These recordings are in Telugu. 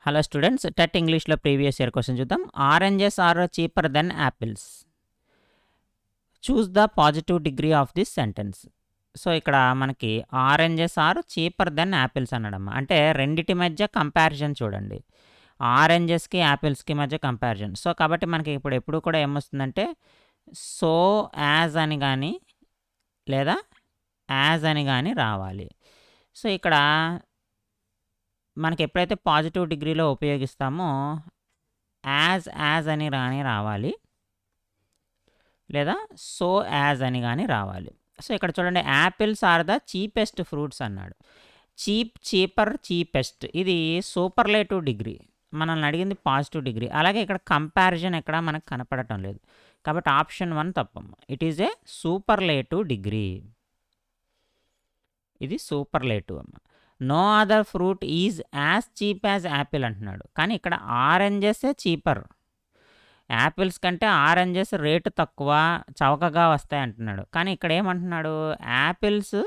హలో స్టూడెంట్స్, టెట్ ఇంగ్లీష్లో ప్రీవియస్ ఇయర్ క్వశ్చన్ చూద్దాం. Oranges are cheaper than apples. Choose the positive degree of this sentence. So ఇక్కడ మనకి oranges are cheaper than apples అనడమ్మా. అంటే రెండిటి మధ్య కంపారిజన్ చూడండి. ఆరెంజెస్కి యాపిల్స్కి మధ్య కంపారిజన్. సో కాబట్టి మనకి ఇప్పుడు ఎప్పుడు కూడా ఏమొస్తుందంటే సో యాజ్ అని కానీ లేదా యాజ్ అని కానీ రావాలి. సో ఇక్కడ మనకి ఎప్పుడైతే పాజిటివ్ డిగ్రీలో ఉపయోగిస్తామో యాజ్ అని రావాలి, లేదా సో యాజ్ అని కానీ రావాలి. సో ఇక్కడ చూడండి, apples are the cheapest fruits అన్నాడు. చీపర్, చీపెస్ట్ ఇది సూపర్లేటివ్ డిగ్రీ. మనల్ని అడిగింది పాజిటివ్ డిగ్రీ. అలాగే ఇక్కడ కంపారిజన్ ఎక్కడ మనకు కనపడటం లేదు. కాబట్టి ఆప్షన్ 1 తప్పమ్మ. It is a superlative degree. ఇది సూపర్లేటివ్ అమ్మ. No other fruit is as cheap as apple అంటున్నాడు. కానీ ఇక్కడ ఆరెంజెసే చీపర్. యాపిల్స్ కంటే ఆరెంజెస్ రేటు తక్కువ, చవకగా వస్తాయి అంటున్నాడు. కానీ ఇక్కడ ఏమంటున్నాడు, యాపిల్స్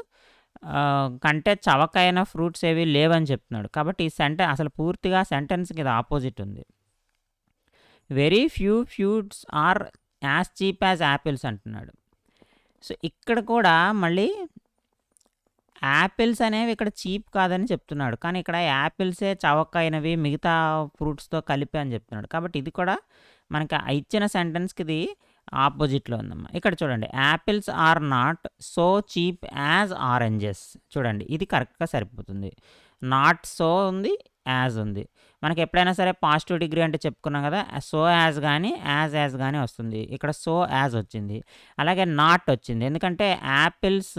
కంటే చవకైన ఫ్రూట్స్ ఏవి లేవని చెప్తున్నాడు. కాబట్టి ఈ అసలు పూర్తిగా సెంటెన్స్కి ఇది ఆపోజిట్ ఉంది. Very few fruits are as cheap as apples అంటున్నాడు. సో ఇక్కడ కూడా మళ్ళీ యాపిల్స్ అనేవి ఇక్కడ చీప్ కాదని చెప్తున్నాడు. కానీ ఇక్కడ యాపిల్సే చవకైనవి మిగతా ఫ్రూట్స్తో కలిపి అని చెప్తున్నాడు. కాబట్టి ఇది కూడా మనకి ఇచ్చిన సెంటెన్స్కి ఇది ఆపోజిట్లో ఉందమ్మా. ఇక్కడ చూడండి, apples are not so cheap as oranges. చూడండి, ఇది కరెక్ట్గా సరిపోతుంది. నాట్ సో ఉంది, యాజ్ ఉంది. మనకి ఎప్పుడైనా సరే పాజిటివ్ డిగ్రీ అంటే చెప్పుకున్నాం కదా, సో యాజ్ కానీ యాజ్ కానీ వస్తుంది. ఇక్కడ సో యాజ్ వచ్చింది, అలాగే నాట్ వచ్చింది. ఎందుకంటే యాపిల్స్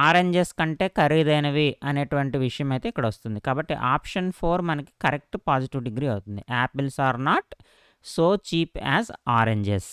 ఆరెంజెస్ కంటే ఖరీదైనవి అనేటువంటి విషయం అయితే ఇక్కడ వస్తుంది. కాబట్టి ఆప్షన్ 4 మనకి కరెక్ట్ పాజిటివ్ డిగ్రీ అవుతుంది. Apples are not so cheap as oranges.